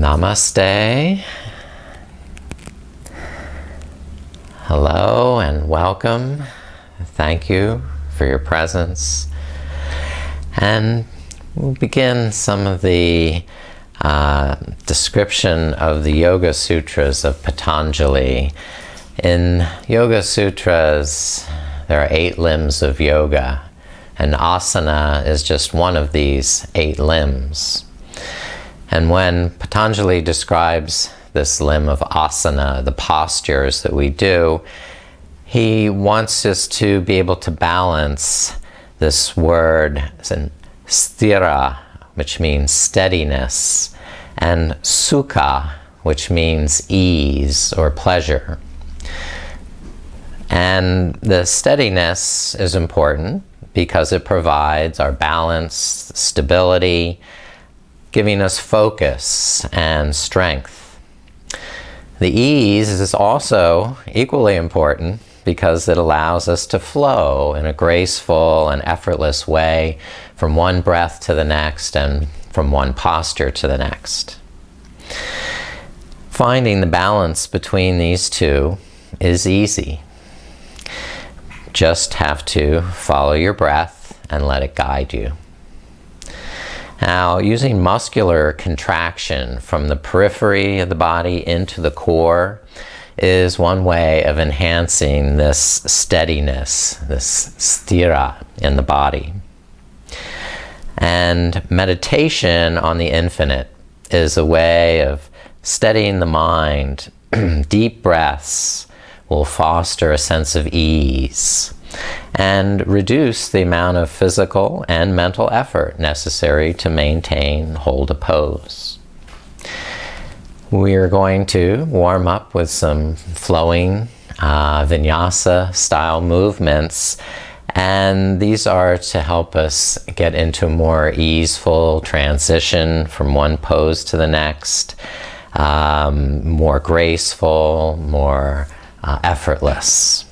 Namaste. Hello and welcome. Thank you for your presence. And we'll begin some of the description of the Yoga Sutras of Patanjali. In Yoga Sutras, there are 8 limbs of yoga, and asana is just one of these 8 limbs. And when Patanjali describes this limb of asana, the postures that we do, he wants us to be able to balance this word sthira, which means steadiness, and sukha, which means ease or pleasure. And the steadiness is important because it provides our balance, stability, giving us focus and strength. The ease is also equally important because it allows us to flow in a graceful and effortless way from one breath to the next and from one posture to the next. Finding the balance between these two is easy. Just have to follow your breath and let it guide you. Now, using muscular contraction from the periphery of the body into the core is one way of enhancing this steadiness, this sthira in the body. And meditation on the infinite is a way of steadying the mind. Deep breaths will foster a sense of ease and reduce the amount of physical and mental effort necessary to maintain and hold a pose. We're going to warm up with some flowing vinyasa style movements, and these are to help us get into a more easeful transition from one pose to the next, more graceful, more effortless.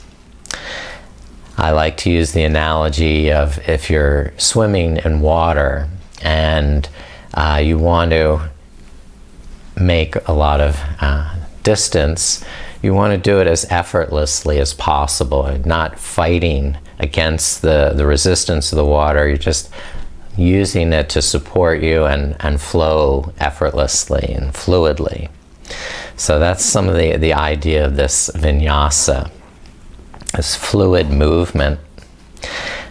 I like to use the analogy of if you're swimming in water and you want to make a lot of distance, you want to do it as effortlessly as possible, not fighting against the resistance of the water. You're just using it to support you and flow effortlessly and fluidly. So that's some of the idea of this vinyasa, this fluid movement.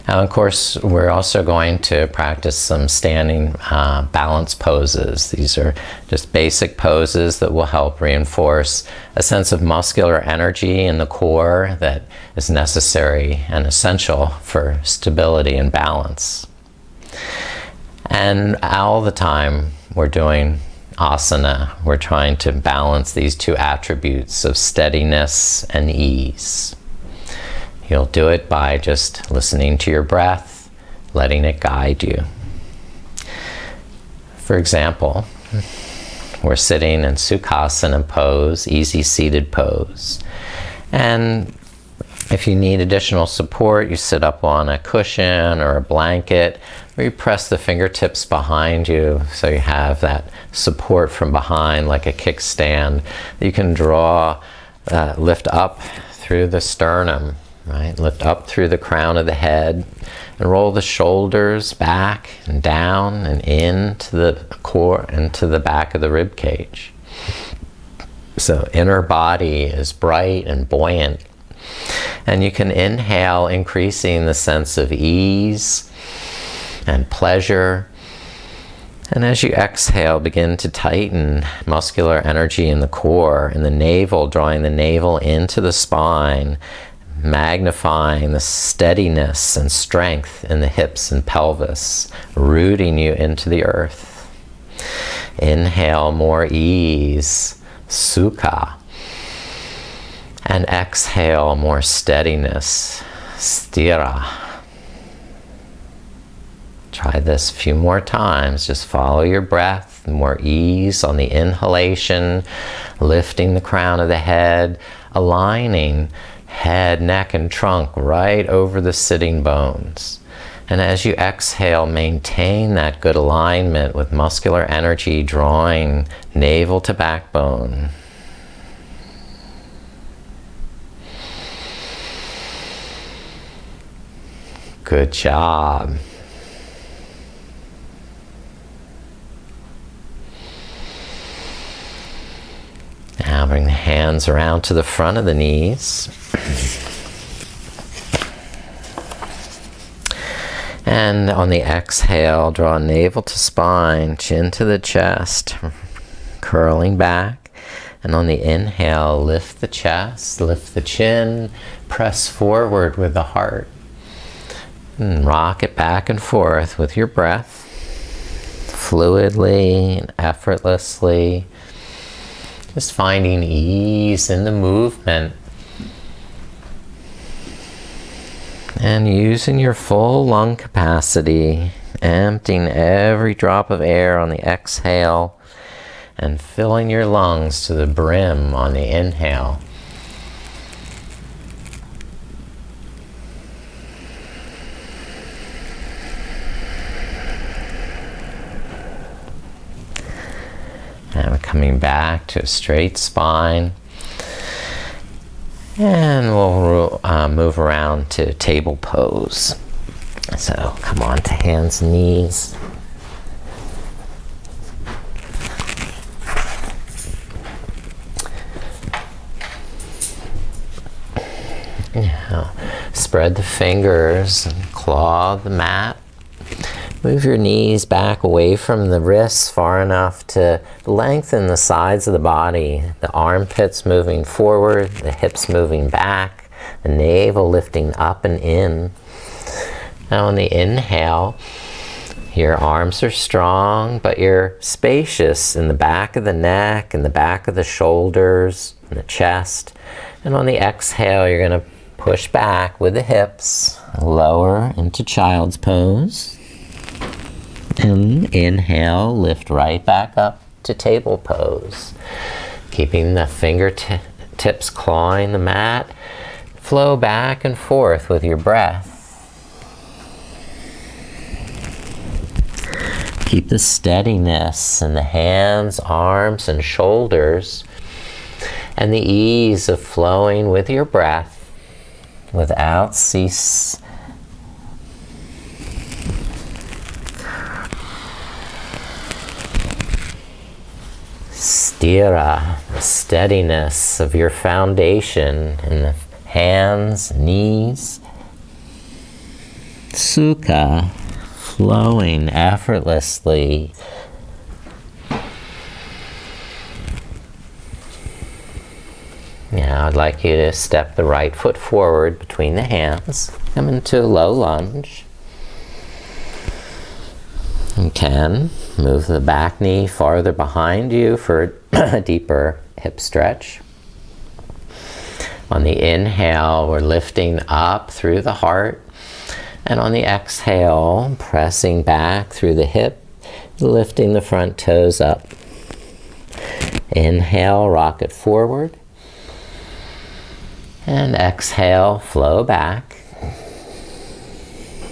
Now, of course, we're also going to practice some standing balance poses. These are just basic poses that will help reinforce a sense of muscular energy in the core that is necessary and essential for stability and balance. And all the time we're doing asana, we're trying to balance these two attributes of steadiness and ease. You'll do it by just listening to your breath, letting it guide you. For example, we're sitting in sukhasana pose, easy seated pose. And if you need additional support, you sit up on a cushion or a blanket, or you press the fingertips behind you so you have that support from behind like a kickstand. You can lift up through the sternum. Right? Lift up through the crown of the head and roll the shoulders back and down and into the core, into the back of the rib cage. So inner body is bright and buoyant. And you can inhale, increasing the sense of ease and pleasure. And as you exhale, begin to tighten muscular energy in the core and the navel, drawing the navel into the spine, magnifying the steadiness and strength in the hips and pelvis, rooting you into the earth. Inhale, more ease, sukha. And exhale, more steadiness, sthira. Try this a few more times. Just follow your breath, more ease on the inhalation, lifting the crown of the head, aligning head, neck, and trunk right over the sitting bones. And as you exhale, maintain that good alignment with muscular energy drawing navel to backbone. Good job. Now bring the hands around to the front of the knees. And on the exhale, draw navel to spine, chin to the chest, curling back. And on the inhale, lift the chest, lift the chin, press forward with the heart. And rock it back and forth with your breath, fluidly and effortlessly. Just finding ease in the movement. And using your full lung capacity, emptying every drop of air on the exhale and filling your lungs to the brim on the inhale. And we're coming back to a straight spine. And we'll move around to table pose. So come on to hands and knees. Now, spread the fingers and claw the mat. Move your knees back away from the wrists far enough to lengthen the sides of the body. The armpits moving forward, the hips moving back, the navel lifting up and in. Now on the inhale, your arms are strong, but you're spacious in the back of the neck, in the back of the shoulders, in the chest. And on the exhale, you're going to push back with the hips, lower into child's pose. And inhale, lift right back up to table pose. Keeping the fingertips clawing the mat. Flow back and forth with your breath. Keep the steadiness in the hands, arms, and shoulders. And the ease of flowing with your breath without cease. Sthira, the steadiness of your foundation in the hands, knees. Sukha, flowing effortlessly. Now I'd like you to step the right foot forward between the hands. Come into a low lunge. You can move the back knee farther behind you for a deeper hip stretch. On the inhale, we're lifting up through the heart. And on the exhale, pressing back through the hip, lifting the front toes up. Inhale, rock it forward. And exhale, flow back.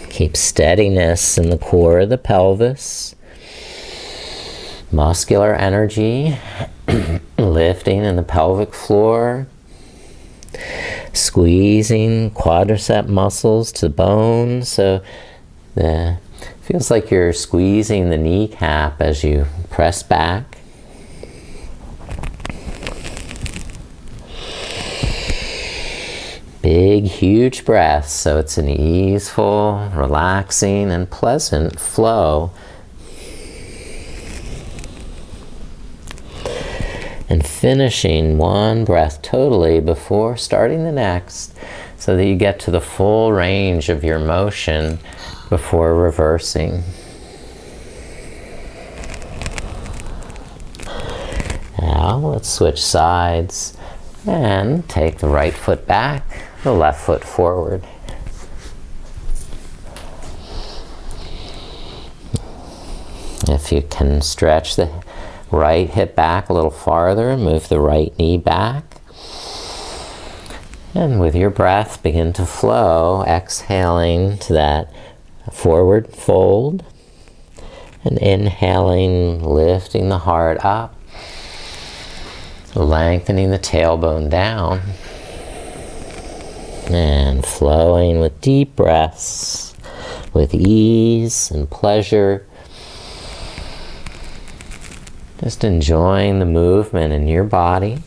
Keep steadiness in the core of the pelvis. Muscular energy, lifting in the pelvic floor. Squeezing quadricep muscles to the bone. So feels like you're squeezing the kneecap as you press back. Big, huge breaths, so it's an easeful, relaxing, and pleasant flow. And finishing one breath totally before starting the next, so that you get to the full range of your motion before reversing. Now let's switch sides and take the right foot back, the left foot forward. If you can stretch the right hip back a little farther, move the right knee back. And with your breath, begin to flow, exhaling to that forward fold. And inhaling, lifting the heart up, lengthening the tailbone down, and flowing with deep breaths, with ease and pleasure. Just enjoying the movement in your body.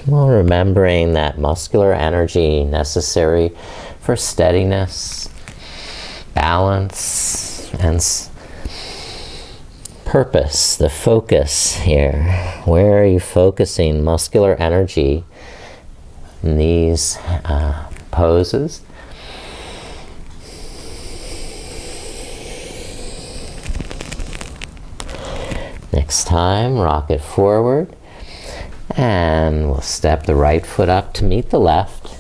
Well, remembering that muscular energy necessary for steadiness, balance, and purpose, the focus here. Where are you focusing muscular energy in these poses? Next time, rock it forward, and we'll step the right foot up to meet the left.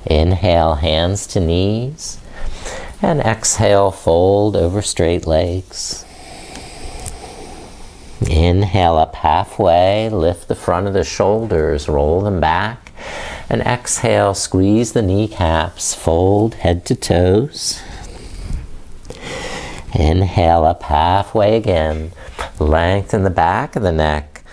Inhale, hands to knees, and exhale, fold over straight legs. Inhale up halfway, lift the front of the shoulders, roll them back, and exhale, squeeze the kneecaps, fold head to toes. Inhale up halfway again, lengthen the back of the neck.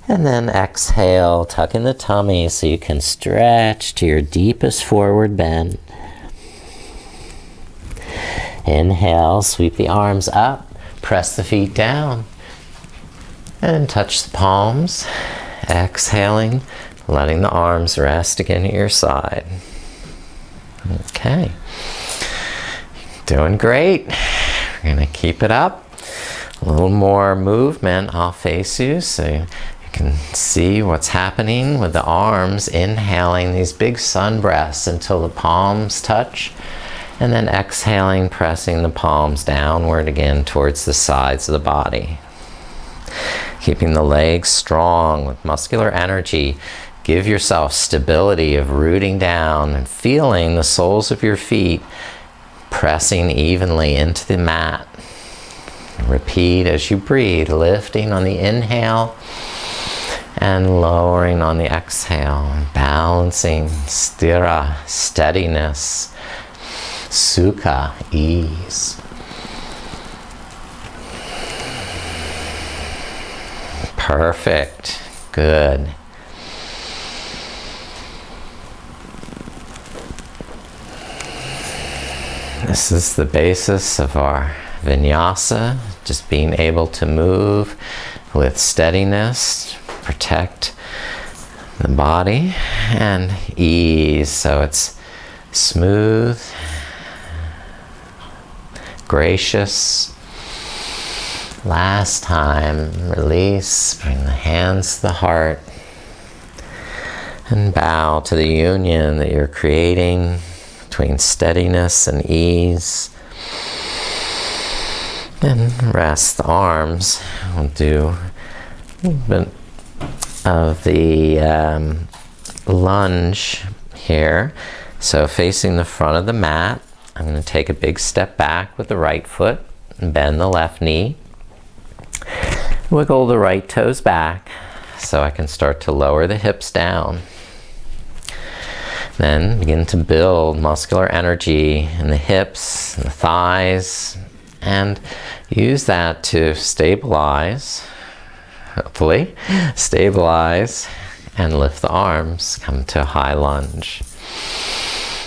And then exhale, tuck in the tummy so you can stretch to your deepest forward bend. Inhale, sweep the arms up, press the feet down, and touch the palms. Exhaling, letting the arms rest again at your side. Okay. Doing great. We're going to keep it up. A little more movement. I'll face you so you can see what's happening with the arms. Inhaling these big sun breaths until the palms touch, and then exhaling, pressing the palms downward again towards the sides of the body. Keeping the legs strong with muscular energy. Give yourself stability of rooting down and feeling the soles of your feet pressing evenly into the mat. Repeat as you breathe, lifting on the inhale and lowering on the exhale, balancing sthira, steadiness, sukha, ease. Perfect. Good. This is the basis of our vinyasa, just being able to move with steadiness, protect the body, and ease, so it's smooth, gracious. Last time, release, bring the hands to the heart, and bow to the union that you're creating between steadiness and ease. And rest the arms. We'll do a little bit of the lunge here. So facing the front of the mat, I'm going to take a big step back with the right foot and bend the left knee. Wiggle the right toes back so I can start to lower the hips down. Then begin to build muscular energy in the hips and the thighs, and use that to stabilize, hopefully, stabilize and lift the arms. Come to a high lunge.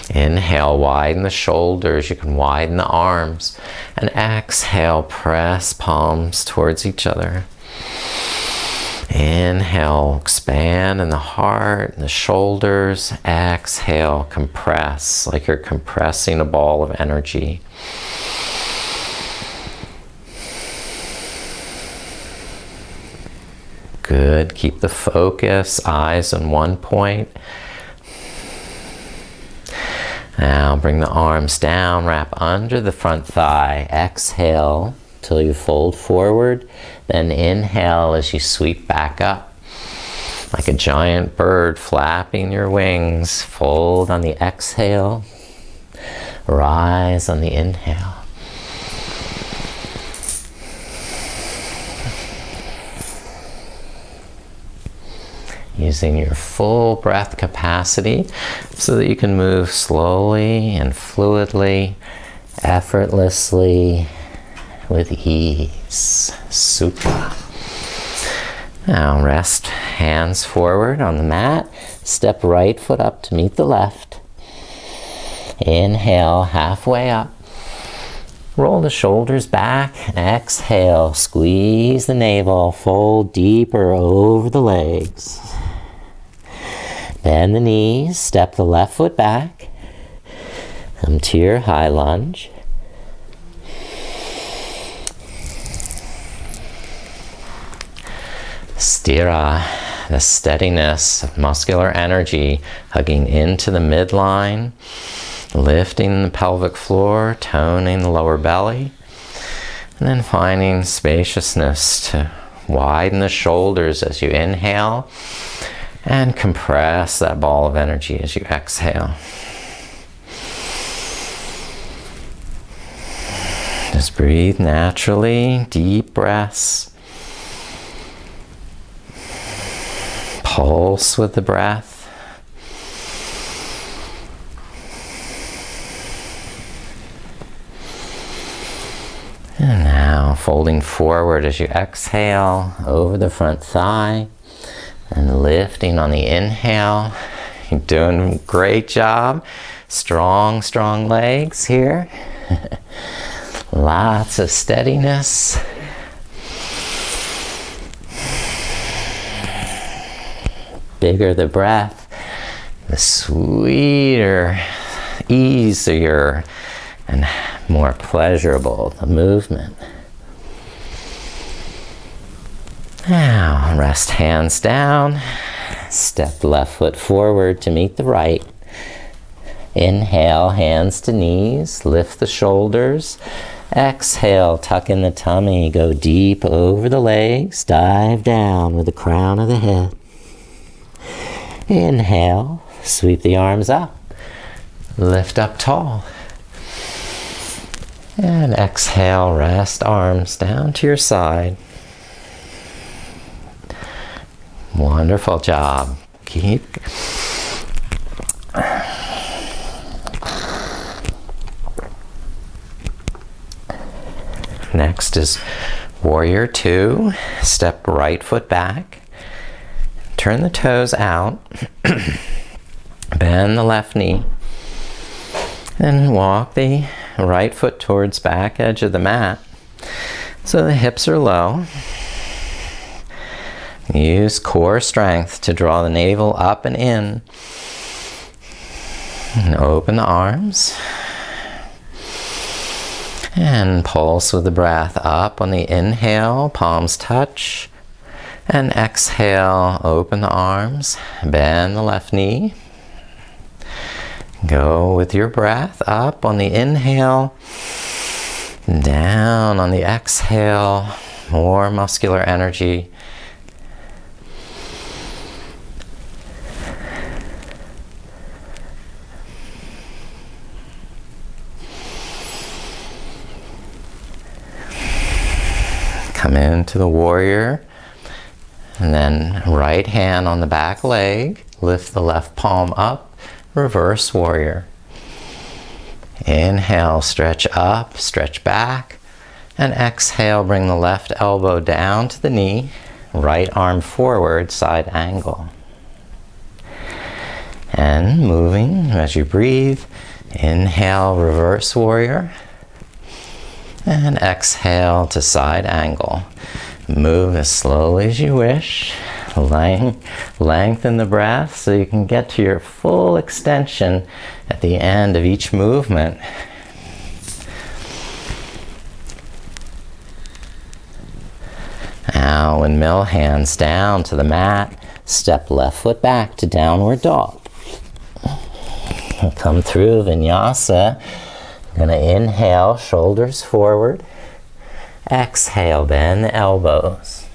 Inhale, widen the shoulders, you can widen the arms, and exhale, press palms towards each other. Inhale, expand in the heart and the shoulders. Exhale, compress like you're compressing a ball of energy. Good. Keep the focus, eyes on one point. Now bring the arms down, wrap under the front thigh. Exhale till you fold forward. Then inhale as you sweep back up. Like a giant bird flapping your wings. Fold on the exhale. Rise on the inhale. using your full breath capacity so that you can move slowly and fluidly, effortlessly, with ease. Sukha. Now rest hands forward on the mat. Step right foot up to meet the left. Inhale, halfway up. Roll the shoulders back. Exhale, squeeze the navel. Fold deeper over the legs. Bend the knees. Step the left foot back. Come to your high lunge. Sthira, the steadiness of muscular energy, hugging into the midline, lifting the pelvic floor, toning the lower belly, and then finding spaciousness to widen the shoulders as you inhale and compress that ball of energy as you exhale. Just breathe naturally, deep breaths. Pulse with the breath. And now folding forward as you exhale over the front thigh and lifting on the inhale. You're doing a great job. Strong, strong legs here. Lots of steadiness. Bigger the breath, the sweeter, easier, and more pleasurable the movement. Now, rest hands down. Step left foot forward to meet the right. Inhale, hands to knees. Lift the shoulders. Exhale, tuck in the tummy. Go deep over the legs. Dive down with the crown of the head. Inhale, sweep the arms up, lift up tall. And exhale, rest arms down to your side. Wonderful job. Keep. Next is Warrior Two. Step right foot back. Turn the toes out, bend the left knee, and walk the right foot towards back edge of the mat so the hips are low. Use core strength to draw the navel up and in. And open the arms. And pulse with the breath up on the inhale, palms touch. And exhale, open the arms, bend the left knee. Go with your breath up on the inhale, down on the exhale, more muscular energy. Come into the warrior. And then right hand on the back leg, lift the left palm up, reverse warrior. Inhale, stretch up, stretch back, and exhale, bring the left elbow down to the knee, right arm forward, side angle. And moving as you breathe, inhale, reverse warrior, and exhale to side angle. Move as slowly as you wish. Lengthen the breath so you can get to your full extension at the end of each movement. Now, windmill, hands down to the mat. Step left foot back to downward dog. Come through vinyasa. Gonna inhale, shoulders forward. Exhale, bend the elbows.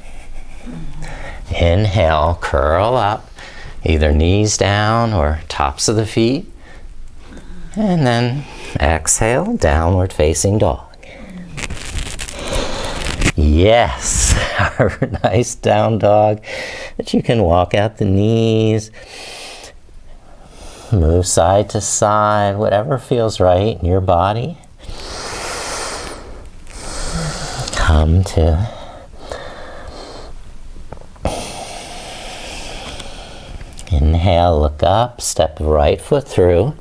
Inhale, curl up, either knees down or tops of the feet. And then exhale, downward facing dog. Yes, our nice down dog. that you can walk out the knees, move side to side, whatever feels right in your body. Come to inhale, look up, step the right foot through,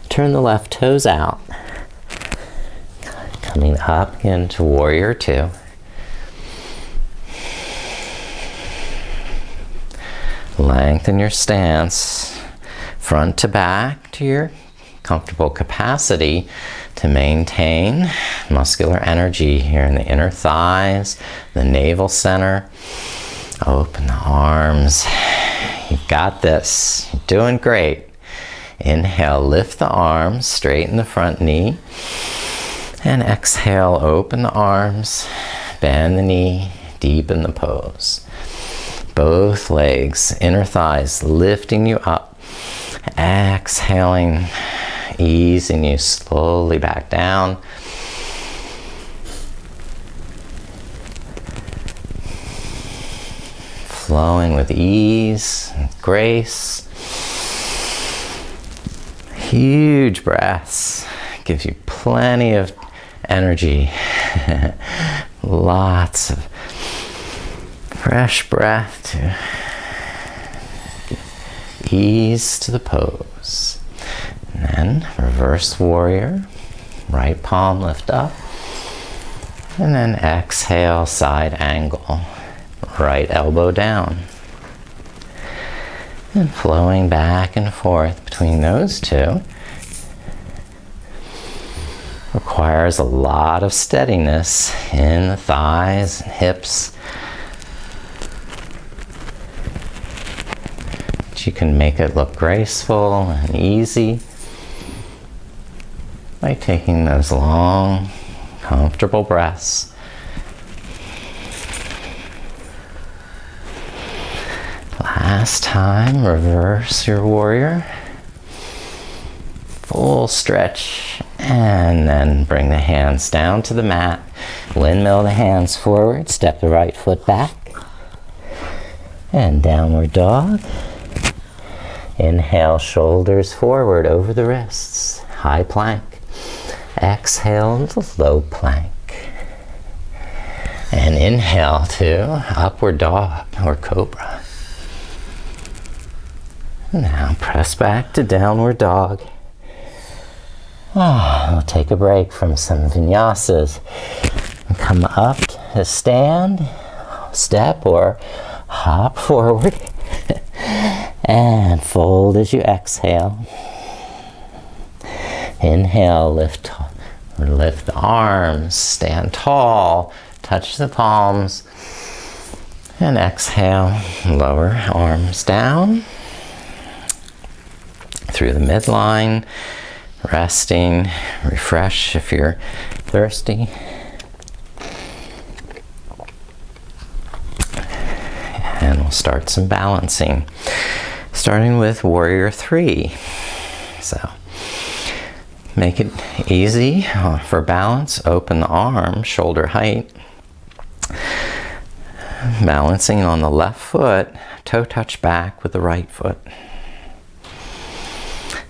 turn the left toes out. Coming up into warrior two. Lengthen your stance, front to back to your comfortable capacity to maintain muscular energy here in the inner thighs, the navel center. Open the arms. You've got this. You're doing great. Inhale, lift the arms, straighten the front knee. And exhale, open the arms, bend the knee, deepen the pose. Both legs, inner thighs lifting you up. Exhaling, easing you slowly back down. Flowing with ease and grace. Huge breaths. Gives you plenty of energy. Lots of fresh breath to give ease to the pose. And then reverse warrior. Right palm lift up. And then exhale, side angle. Right elbow down. And flowing back and forth between those two requires a lot of steadiness in the thighs and hips. But you can make it look graceful and easy by taking those long, comfortable breaths. Last time, reverse your warrior. Full stretch, and then bring the hands down to the mat. Windmill the hands forward, step the right foot back. And downward dog. Inhale, shoulders forward over the wrists. High plank. Exhale to low plank. And inhale to upward dog or cobra. Now press back to downward dog. We'll take a break from some vinyasas. Come up to stand, step or hop forward, and fold as you exhale. Inhale, lift the arms, stand tall, touch the palms, and exhale, lower arms down through the midline, resting, refresh if you're thirsty. And we'll start some balancing, starting with warrior three. So make it easy for balance. Open the arm, shoulder height. Balancing on the left foot, toe touch back with the right foot.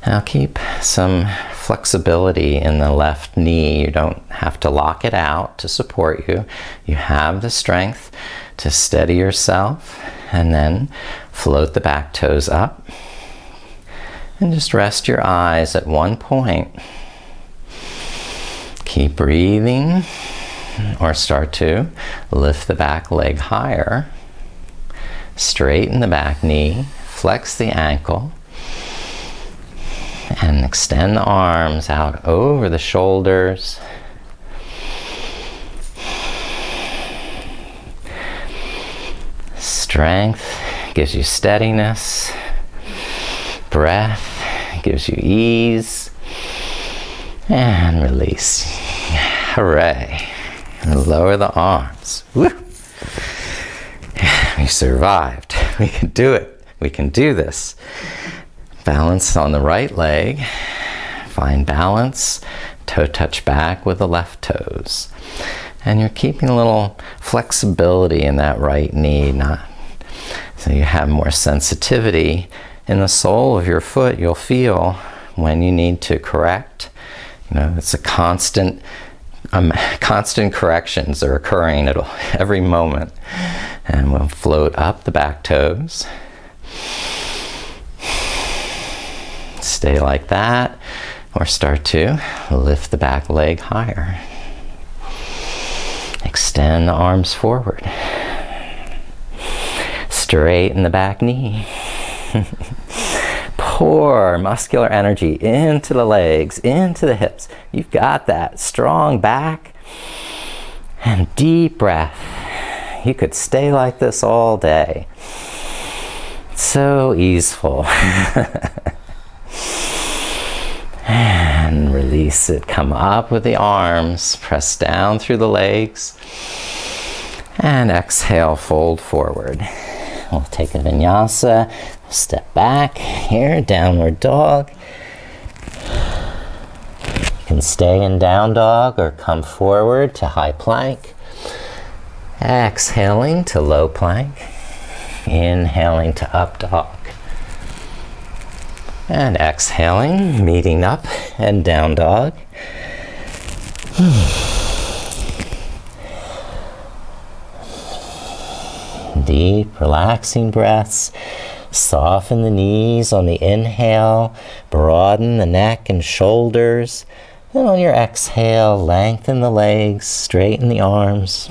Now keep some flexibility in the left knee. You don't have to lock it out to support you. You have the strength to steady yourself, and then float the back toes up. And just rest your eyes at one point. Keep breathing, or start to lift the back leg higher. Straighten the back knee, flex the ankle. And extend the arms out over the shoulders. Strength gives you steadiness. Breath gives you ease. And release. Hooray. And lower the arms. Woo! We survived. We can do it. We can do this. Balance on the right leg. Find balance. Toe touch back with the left toes. And you're keeping a little flexibility in that right knee, not So you have more sensitivity in the sole of your foot. You'll feel when you need to correct. It's a constant corrections are occurring at every moment. And we'll float up the back toes. Stay like that, or start to lift the back leg higher. Extend the arms forward. Straighten the back knee. Pour muscular energy into the legs, into the hips. You've got that. Strong back. And deep breath. You could stay like this all day. So easeful. And release it. Come up with the arms. Press down through the legs. And exhale, fold forward. We'll take a vinyasa. Step back here, downward dog. You can stay in down dog or come forward to high plank. Exhaling to low plank. Inhaling to up dog. And exhaling, meeting up and down dog. Deep, relaxing breaths. Soften the knees on the inhale. Broaden the neck and shoulders. And on your exhale, lengthen the legs, straighten the arms.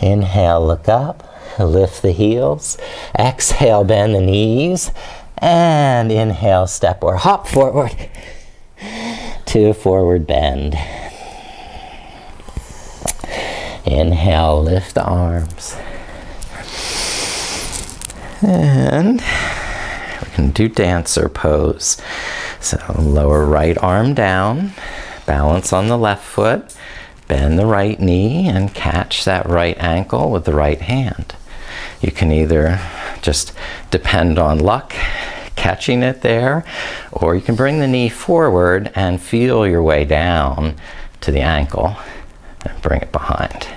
Inhale, look up. Lift the heels. Exhale, bend the knees. And inhale, step or hop forward to forward bend. Inhale, lift the arms. And we can do dancer pose. So lower right arm down. Balance on the left foot. Bend the right knee and catch that right ankle with the right hand. You can either just depend on luck, catching it there, or you can bring the knee forward and feel your way down to the ankle and bring it behind.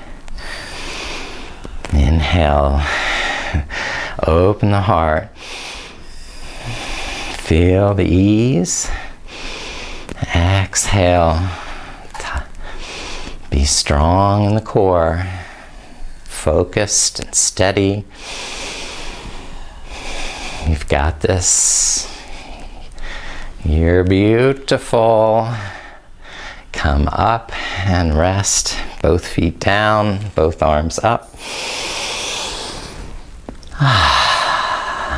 Inhale, open the heart. Feel the ease. Exhale. Be strong in the core. Focused and steady. You've got this. You're beautiful. Come up and rest. Both feet down, both arms up.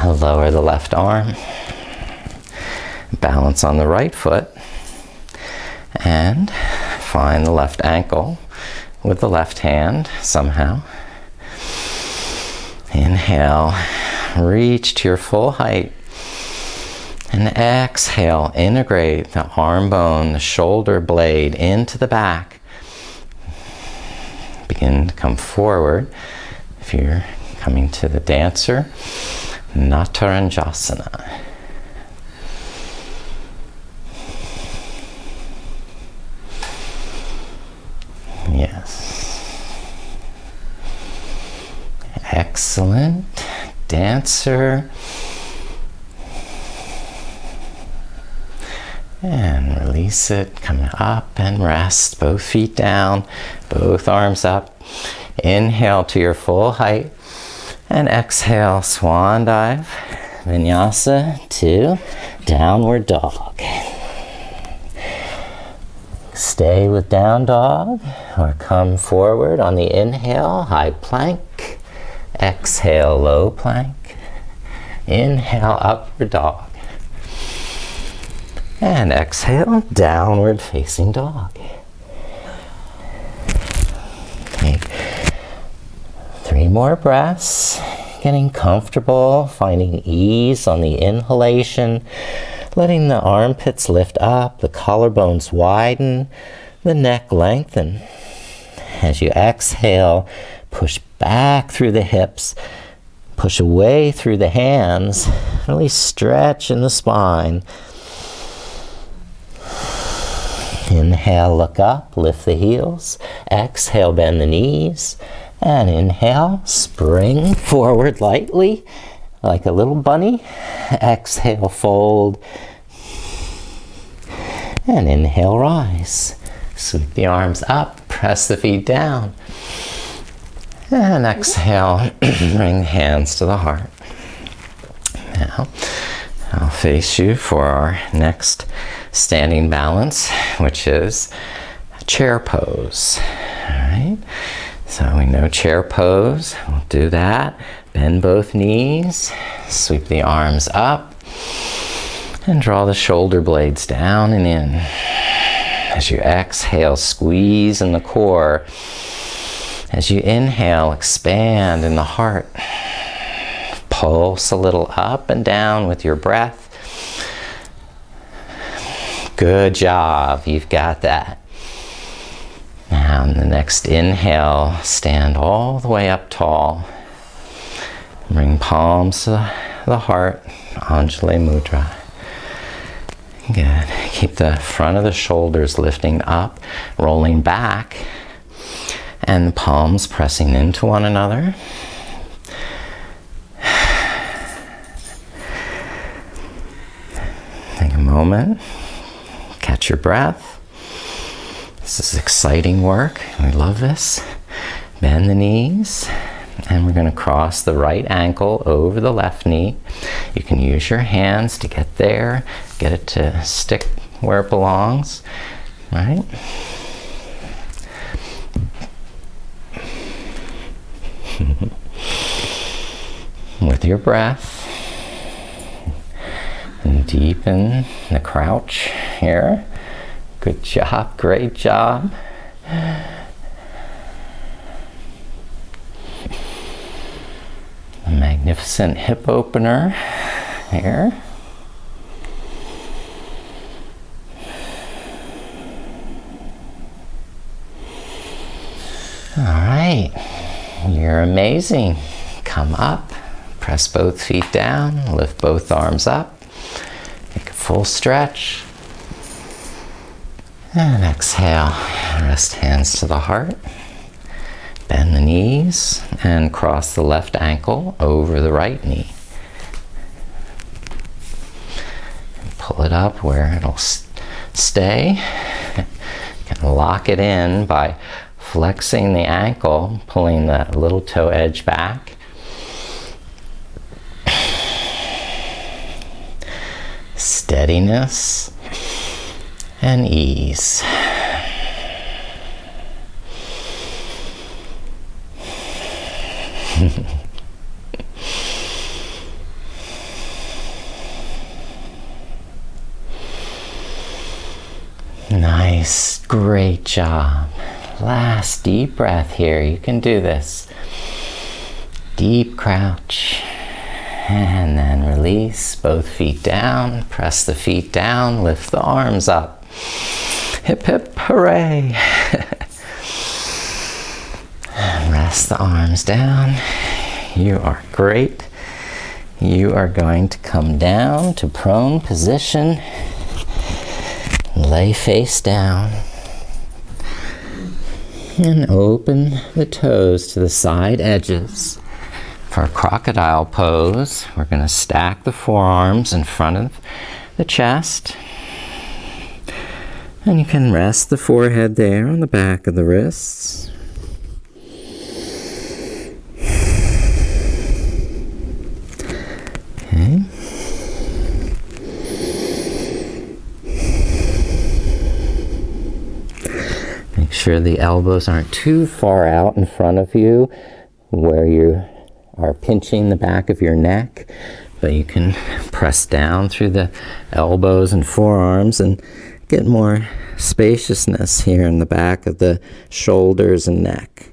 Lower the left arm. Balance on the right foot. And find the left ankle with the left hand somehow. Inhale, reach to your full height. And exhale, integrate the arm bone, the shoulder blade into the back. Begin to come forward. If you're coming to the dancer, Nataranjasana. Yes. Excellent. Dancer. And release it. Come up and rest. Both feet down. Both arms up. Inhale to your full height. And exhale, swan dive. Vinyasa to downward dog. Stay with down dog or come forward on the inhale, high plank. Exhale, low plank. Inhale, upward dog. And exhale, downward facing dog. Take 3 more breaths, getting comfortable, finding ease on the inhalation. Letting the armpits lift up, the collarbones widen, the neck lengthen. As you exhale, push back through the hips, push away through the hands, really stretch in the spine. Inhale, look up, lift the heels. Exhale, bend the knees. And inhale, spring forward lightly, like a little bunny. Exhale, fold. And inhale, rise. Sweep the arms up, press the feet down. And exhale, bring hands to the heart. Now, I'll face you for our next standing balance, which is a chair pose. All right? So we know chair pose. We'll do that. Bend both knees, sweep the arms up, and draw the shoulder blades down and in. As you exhale, squeeze in the core. As you inhale, expand in the heart. Pulse a little up and down with your breath. Good job, you've got that. Now, in the next inhale, stand all the way up tall. Bring palms to the heart, Anjali Mudra. Good. Keep the front of the shoulders lifting up, rolling back, and the palms pressing into one another. Take a moment, catch your breath. This is exciting work. We love this. Bend the knees, and we're going to cross the right ankle over the left knee. You can use your hands to get there, get it to stick where it belongs, right? With your breath, and deepen the crouch here. Good job, great job. A magnificent hip opener here. All right, you're amazing. Come up, press both feet down, lift both arms up, make a full stretch. And exhale, rest hands to the heart. Bend the knees and cross the left ankle over the right knee. Pull it up where it'll stay. You can lock it in by flexing the ankle, pulling that little toe edge back. Steadiness and ease. Nice, great job. Last deep breath here. You can do this. Deep crouch. And then release both feet down. Press the feet down. Lift the arms up. Hip hip hooray. And rest the arms down. You are great. You are going to come down to prone position. Lay face down. And open the toes to the side edges. For a crocodile pose, we're going to stack the forearms in front of the chest. And you can rest the forehead there on the back of the wrists. Okay. Make sure the elbows aren't too far out in front of you where you are pinching the back of your neck, but you can press down through the elbows and forearms and get more spaciousness here in the back of the shoulders and neck.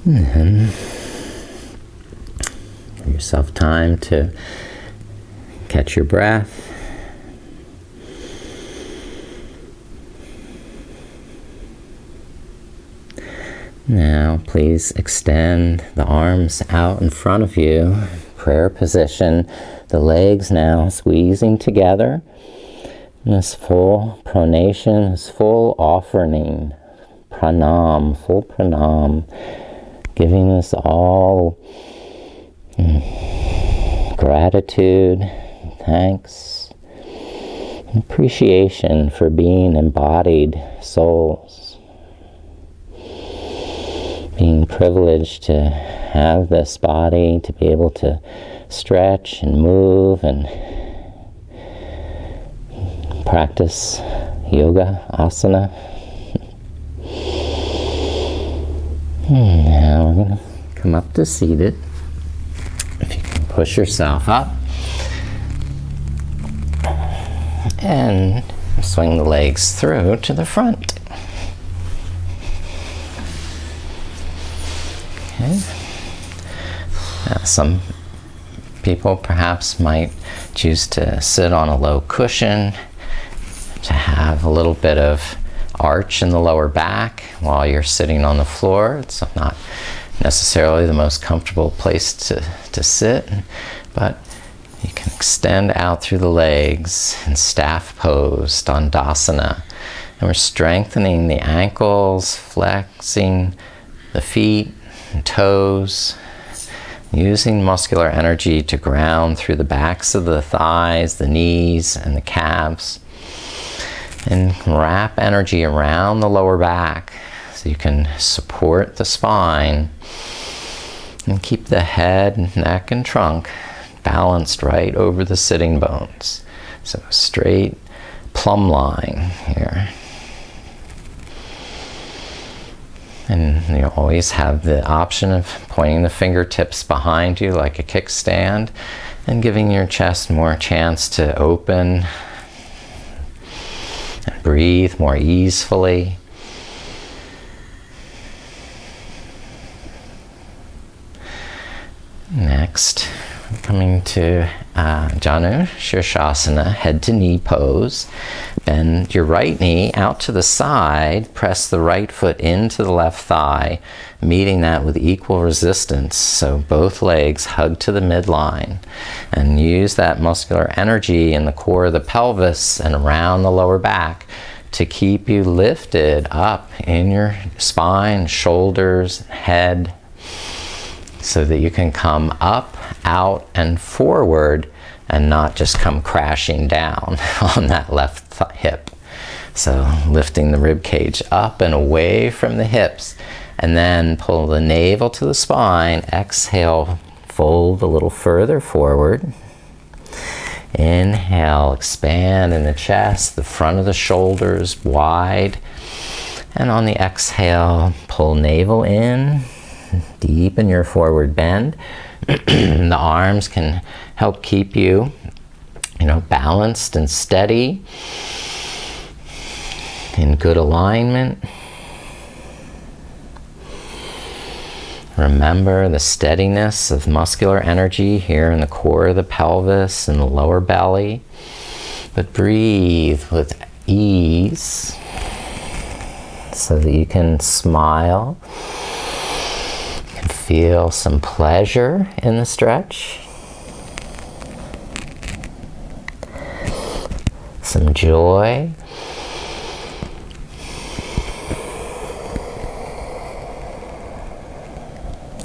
And then give yourself time to catch your breath. Now, please extend the arms out in front of you. prayer position. The legs now squeezing together. This full pronation, this full offering, pranam, full pranam, giving us all gratitude, thanks, appreciation for being embodied souls, being privileged to have this body, to be able to stretch and move and practice yoga, asana. Now we're going to come up to seated. If you can push yourself up. And swing the legs through to the front. Okay. Now, some people perhaps might choose to sit on a low cushion to have a little bit of arch in the lower back while you're sitting on the floor. It's not necessarily the most comfortable place to sit, but you can extend out through the legs in staff pose, dandasana. And we're strengthening the ankles, flexing the feet and toes, using muscular energy to ground through the backs of the thighs, the knees, and the calves. And wrap energy around the lower back so you can support the spine and keep the head, neck, and trunk balanced right over the sitting bones. So straight plumb line here. And you always have the option of pointing the fingertips behind you like a kickstand and giving your chest more chance to open and breathe more easefully. Next, coming to Janu Shirshasana, head to knee pose. Bend your right knee out to the side, press the right foot into the left thigh, meeting that with equal resistance. So both legs hug to the midline. And use that muscular energy in the core of the pelvis and around the lower back to keep you lifted up in your spine, shoulders, head, so that you can come up, out, and forward and not just come crashing down on that left hip. So lifting the rib cage up and away from the hips, and then pull the navel to the spine. Exhale, fold a little further forward. Inhale, expand in the chest, the front of the shoulders wide. And on the exhale, pull navel in, deepen your forward bend. The arms can help keep you, balanced and steady, in good alignment. Remember the steadiness of muscular energy here in the core of the pelvis and the lower belly. But breathe with ease so that you can smile. You can feel some pleasure in the stretch. Some joy.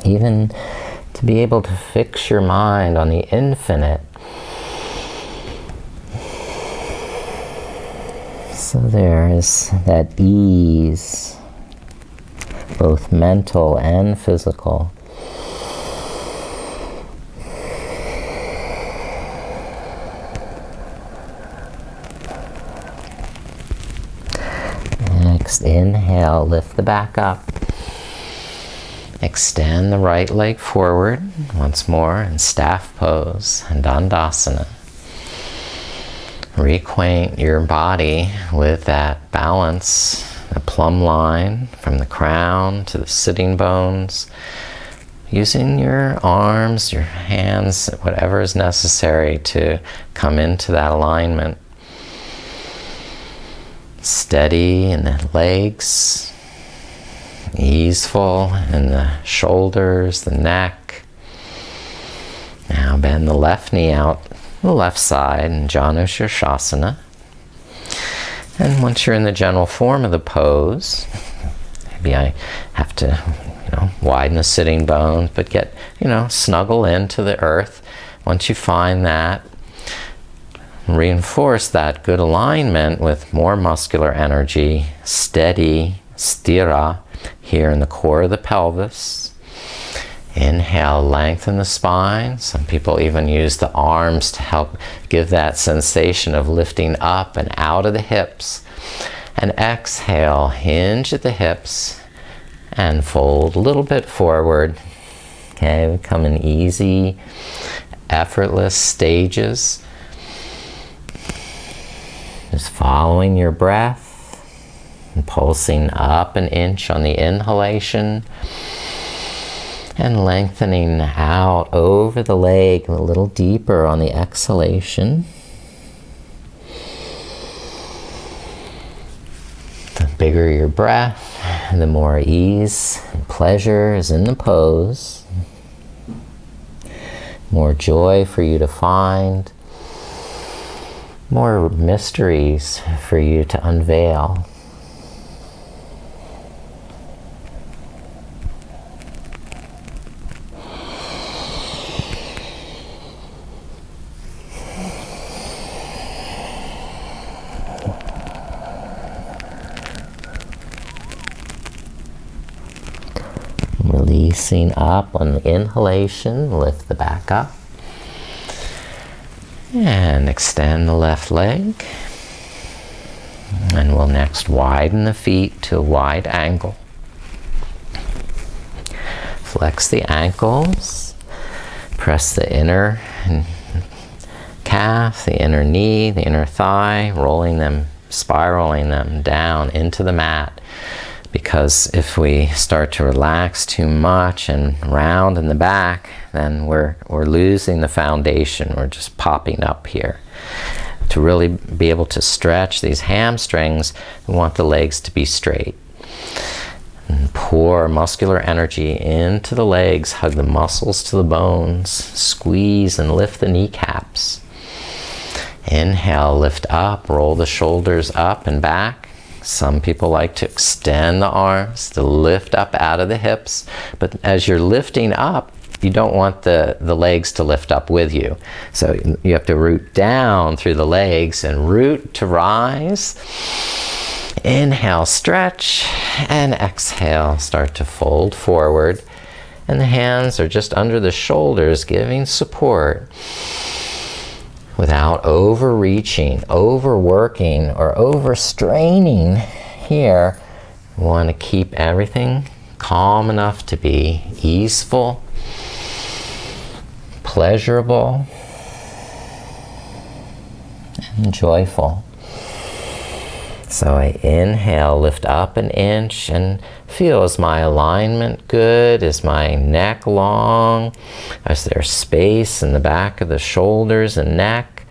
Even to be able to fix your mind on the infinite. So there is that ease, both mental and physical. Next, inhale, lift the back up. Extend the right leg forward once more in staff pose and dandasana. Reacquaint your body with that balance, the plumb line from the crown to the sitting bones. Using your arms, your hands, whatever is necessary to come into that alignment. Steady in the legs. Easeful in the shoulders, the neck. Now Now bend the left knee out the left side in Janu Shirshasana. And once you're in the general form of the pose, maybe I have to, widen the sitting bones, but get, snuggle into the earth. Once you find that, reinforce that good alignment with more muscular energy, steady, sthira, here in the core of the pelvis. Inhale, lengthen the spine. Some people even use the arms to help give that sensation of lifting up and out of the hips. And exhale, hinge at the hips and fold a little bit forward. Okay, we come in easy, effortless stages. Just following your breath and pulsing up an inch on the inhalation. And lengthening out over the leg a little deeper on the exhalation. The bigger your breath, the more ease and pleasure is in the pose. More joy for you to find. More mysteries for you to unveil. Releasing up on the inhalation, lift the back up. And extend the left leg. And we'll next widen the feet to a wide angle. Flex the ankles. Press the inner calf, the inner knee, the inner thigh, rolling them, spiraling them down into the mat. Because if we start to relax too much and round in the back, then we're losing the foundation. We're just popping up here. To really be able to stretch these hamstrings, we want the legs to be straight. And pour muscular energy into the legs, hug the muscles to the bones, squeeze and lift the kneecaps. Inhale, lift up, roll the shoulders up and back. Some people like to extend the arms to lift up out of the hips, but as you're lifting up, you don't want the legs to lift up with you. So you have to root down through the legs and root to rise. Inhale, stretch, and exhale, start to fold forward. And the hands are just under the shoulders, giving support. Without overreaching, overworking, or overstraining here, we want to keep everything calm enough to be easeful, pleasurable, and joyful. So I inhale, lift up an inch, and feel, is my alignment good? Is my neck long? Is there space in the back of the shoulders and neck?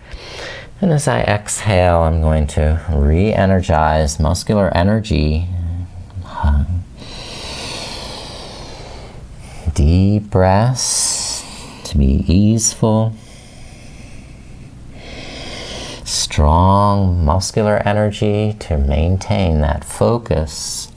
And as I exhale, I'm going to re-energize muscular energy. Deep breaths to be easeful. Strong muscular energy to maintain that focus.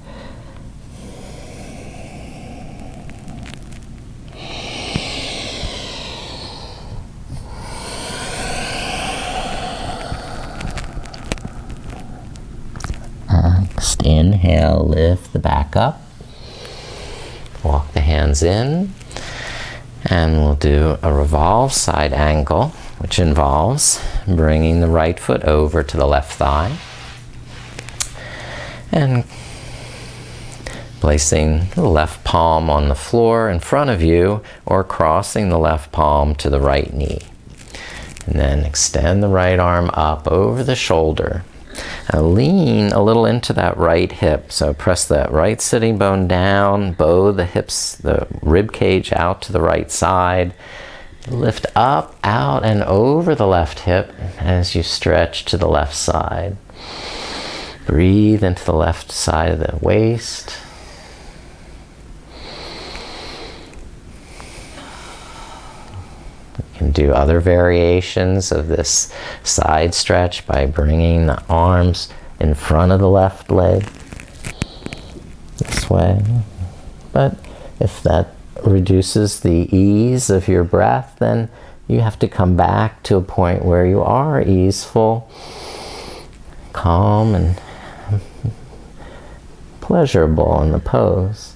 Next, inhale, lift the back up. Walk the hands in. And we'll do a revolve side angle, which involves bringing the right foot over to the left thigh and placing the left palm on the floor in front of you, or crossing the left palm to the right knee. And then extend the right arm up over the shoulder. Lean a little into that right hip. So press that right sitting bone down, bow the hips, the rib cage out to the right side. Lift up, out, and over the left hip as you stretch to the left side. Breathe into the left side of the waist. You can do other variations of this side stretch by bringing the arms in front of the left leg this way. But if that reduces the ease of your breath, then you have to come back to a point where you are easeful, calm, and pleasurable in the pose.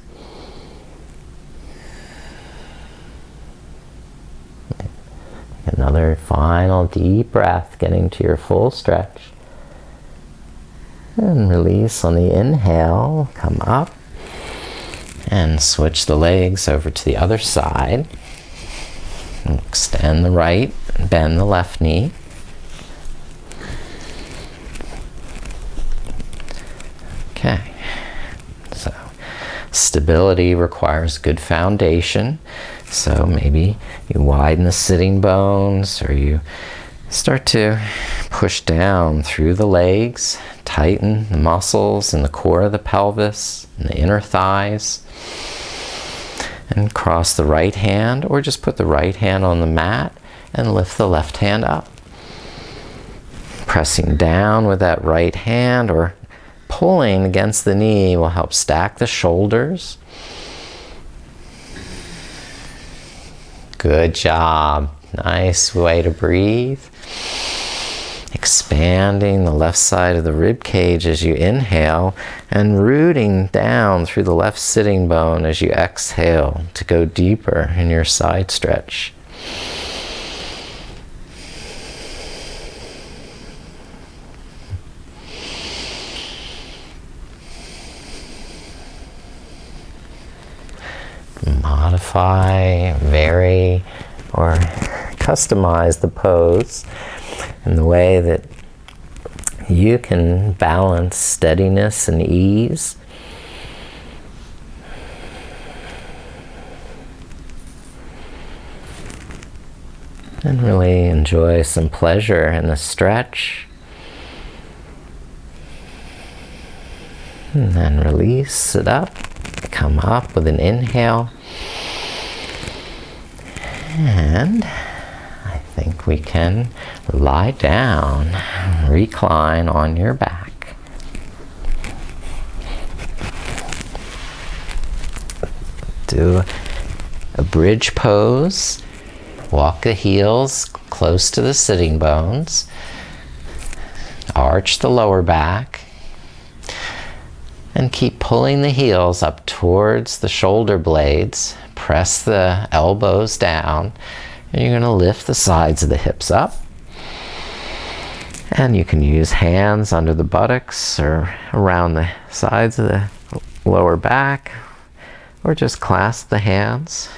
Another final deep breath, getting to your full stretch. And release on the inhale, come up and switch the legs over to the other side. Extend the right, bend the left knee. Okay, so stability requires good foundation. So maybe you widen the sitting bones, or you start to push down through the legs, tighten the muscles in the core of the pelvis and the inner thighs, and cross the right hand, or just put the right hand on the mat and lift the left hand up. Pressing down with that right hand or pulling against the knee will help stack the shoulders. Good job. Nice way to breathe. Expanding the left side of the rib cage as you inhale, and rooting down through the left sitting bone as you exhale to go deeper in your side stretch. Modify, vary, or customize the pose in the way that you can balance steadiness and ease. And really enjoy some pleasure in the stretch. And then release it up. Come up with an inhale. And I think we can lie down, recline on your back. Do a bridge pose. Walk the heels close to the sitting bones. Arch the lower back. And keep pulling the heels up towards the shoulder blades. Press the elbows down. And you're going to lift the sides of the hips up. And you can use hands under the buttocks or around the sides of the lower back. Or just clasp the hands.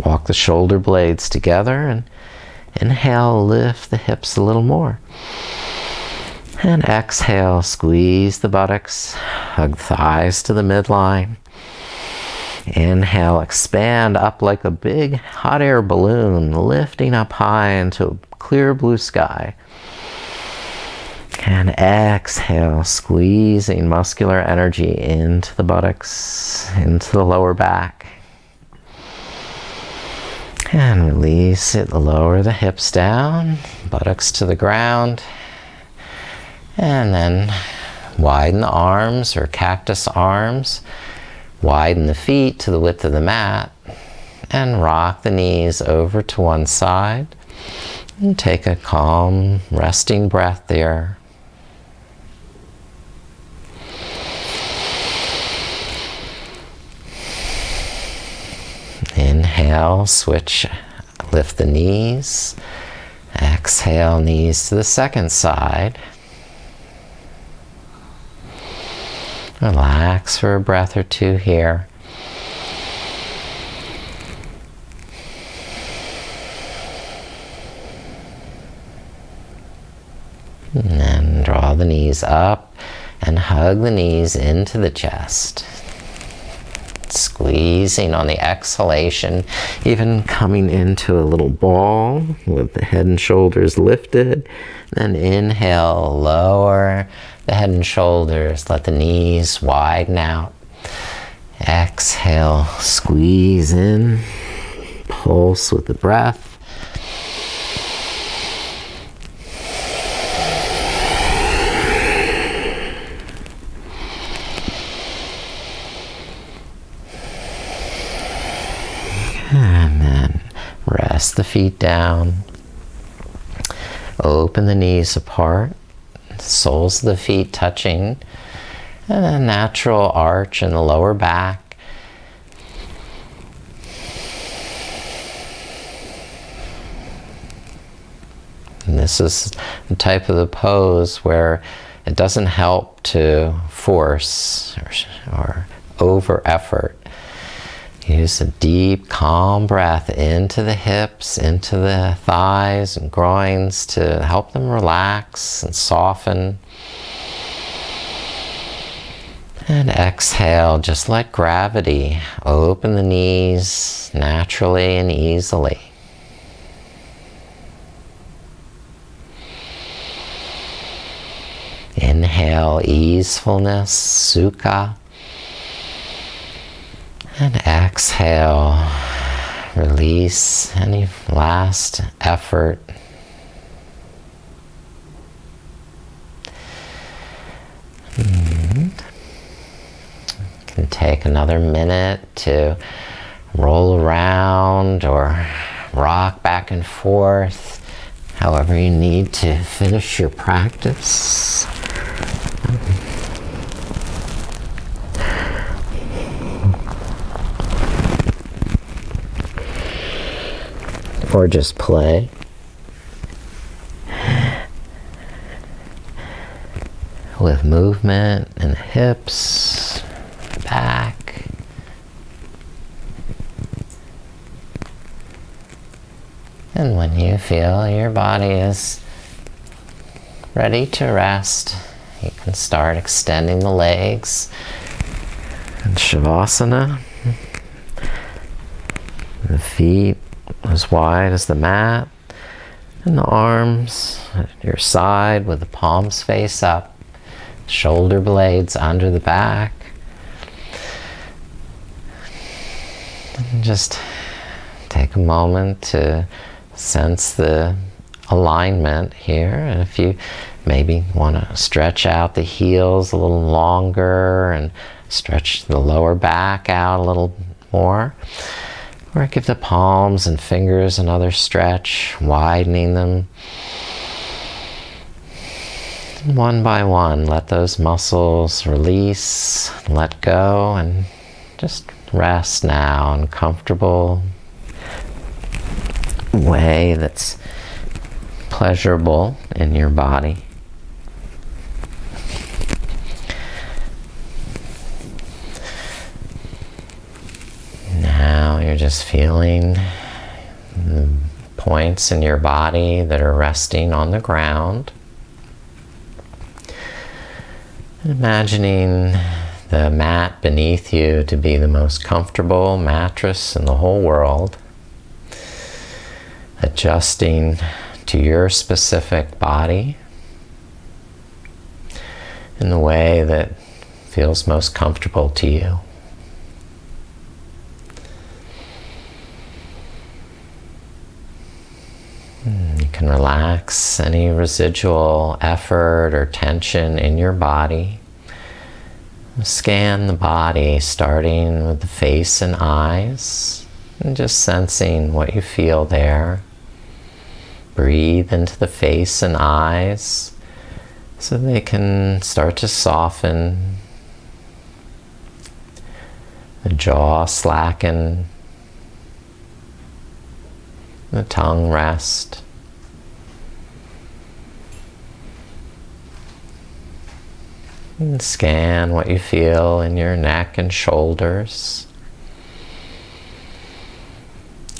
Walk the shoulder blades together and inhale, lift the hips a little more. And exhale, squeeze the buttocks, hug thighs to the midline. Inhale, expand up like a big hot air balloon, lifting up high into a clear blue sky. And exhale, squeezing muscular energy into the buttocks, into the lower back. And release it, lower the hips down, buttocks to the ground. And then widen the arms or cactus arms. Widen the feet to the width of the mat. And rock the knees over to one side. And take a calm, resting breath there. Inhale, switch, lift the knees. Exhale, knees to the second side. Relax for a breath or two here. And then draw the knees up and hug the knees into the chest. Squeezing on the exhalation, even coming into a little ball with the head and shoulders lifted. Then inhale, lower the head and shoulders, let the knees widen out. Exhale, squeeze in, pulse with the breath. the feet down. Open the knees apart. Soles of the feet touching. And a natural arch in the lower back. And this is the type of the pose where it doesn't help to force or over effort. Use a deep, calm breath into the hips, into the thighs and groins to help them relax and soften. And exhale, just like gravity. Open the knees naturally and easily. Inhale, easefulness, sukha. And exhale, release any last effort. And you can take another minute to roll around or rock back and forth, however you need to finish your practice. Or just play. With movement in the hips, back. And when you feel your body is ready to rest, you can start extending the legs in Shavasana. The feet as wide as the mat, and the arms at your side with the palms face up, shoulder blades under the back. And just take a moment to sense the alignment here, and if you maybe want to stretch out the heels a little longer and stretch the lower back out a little more. Or give the palms and fingers another stretch, widening them. One by one, let those muscles release, let go, and just rest now in a comfortable way that's pleasurable in your body. Now you're just feeling the points in your body that are resting on the ground. Imagining the mat beneath you to be the most comfortable mattress in the whole world. Adjusting to your specific body in the way that feels most comfortable to you. You can relax any residual effort or tension in your body. Scan the body, starting with the face and eyes, and just sensing what you feel there. Breathe into the face and eyes so they can start to soften. The jaw slacken. The tongue rest. And scan what you feel in your neck and shoulders.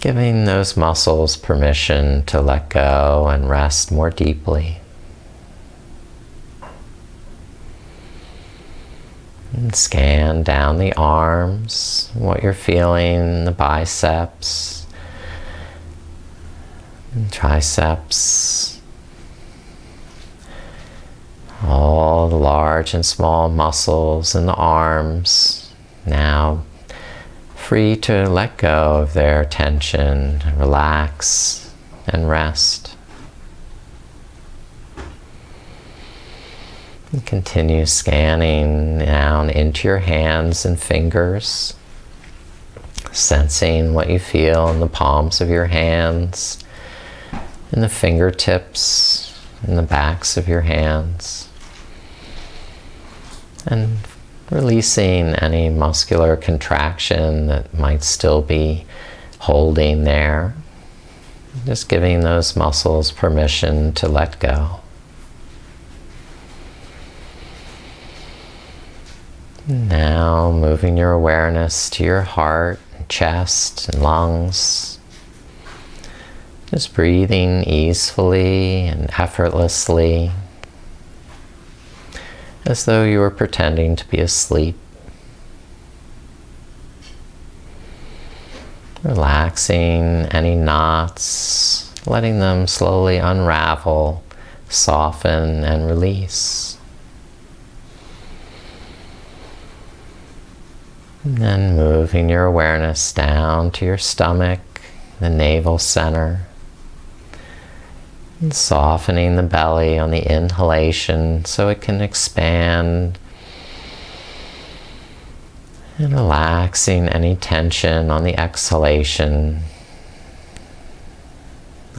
Giving those muscles permission to let go and rest more deeply. And scan down the arms, what you're feeling in the biceps, and triceps, all the large and small muscles in the arms, now free to let go of their tension, relax and rest. And continue scanning down into your hands and fingers, sensing what you feel in the palms of your hands, in the fingertips, in the backs of your hands, and releasing any muscular contraction that might still be holding there. Just giving those muscles permission to let go. Now moving your awareness to your heart, chest, and lungs. Just breathing easefully and effortlessly, as though you were pretending to be asleep. Relaxing any knots, letting them slowly unravel, soften, and release. And then moving your awareness down to your stomach, the navel center, and softening the belly on the inhalation so it can expand, and relaxing any tension on the exhalation,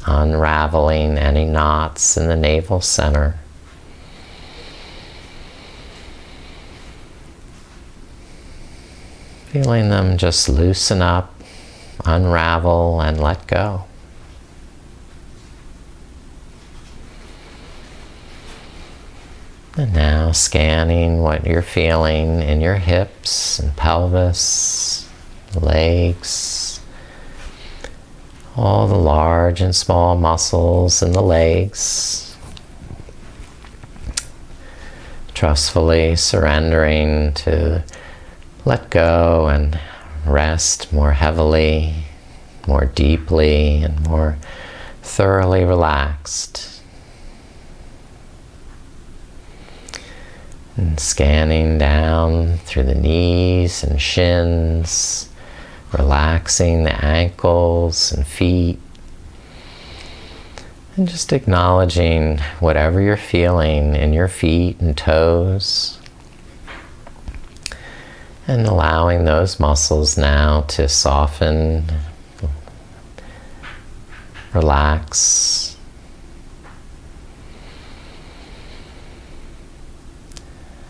unraveling any knots in the navel center. Feeling them just loosen up, unravel, and let go. And now scanning what you're feeling in your hips and pelvis, legs, all the large and small muscles in the legs. Trustfully surrendering to let go and rest more heavily, more deeply, and more thoroughly relaxed. And scanning down through the knees and shins, relaxing the ankles and feet. And just acknowledging whatever you're feeling in your feet and toes. And allowing those muscles now to soften, relax.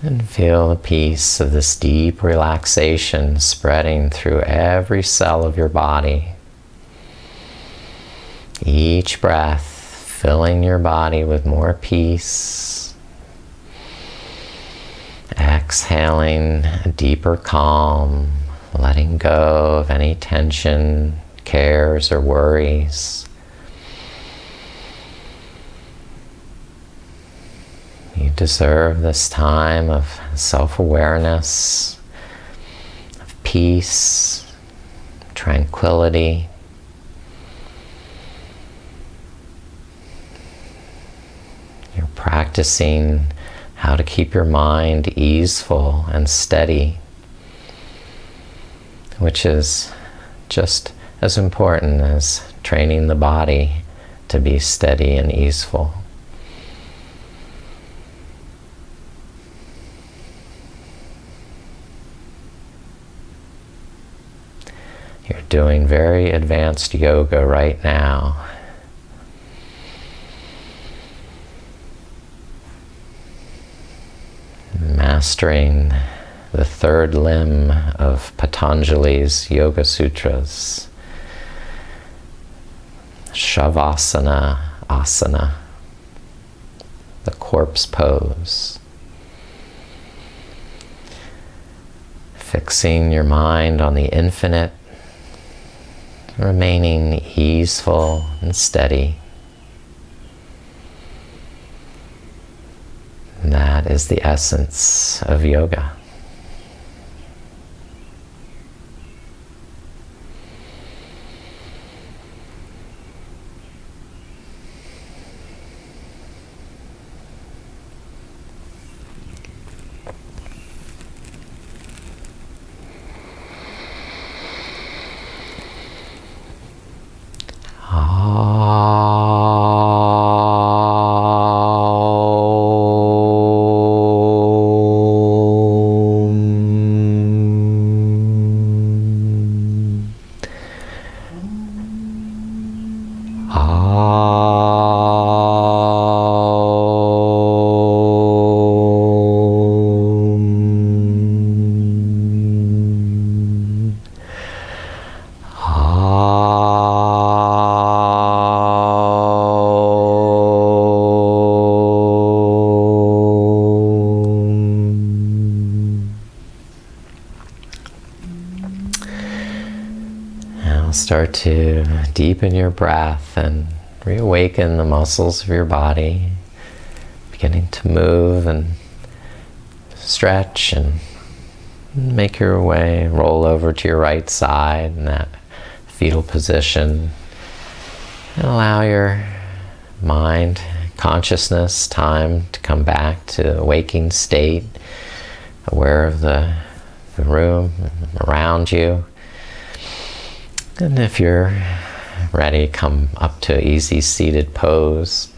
And feel the peace of this deep relaxation spreading through every cell of your body. Each breath filling your body with more peace. Exhaling a deeper calm, letting go of any tension, cares, or worries. You deserve this time of self-awareness, of peace, tranquility. You're practicing how to keep your mind easeful and steady, which is just as important as training the body to be steady and easeful. You're doing very advanced yoga right now. Mastering the third limb of Patanjali's Yoga Sutras, Shavasana asana, the corpse pose. Fixing your mind on the infinite, remaining easeful and steady. That is the essence of yoga. start to deepen your breath and reawaken the muscles of your body, beginning to move and stretch and make your way, roll over to your right side in that fetal position, and allow your mind, consciousness, time to come back to a waking state, aware of the room around you. And if you're ready, come up to easy seated pose.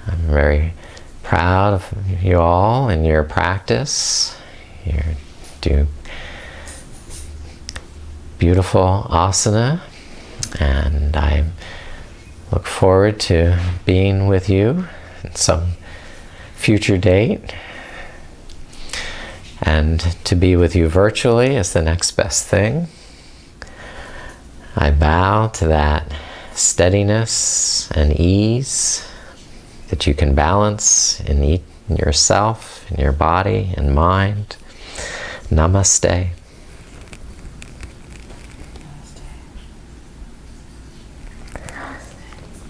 I'm very proud of you all in your practice. You do beautiful asana, and I look forward to being with you in some future date. And to be with you virtually is the next best thing. I bow to that steadiness and ease that you can balance in yourself, in your body and mind. Namaste.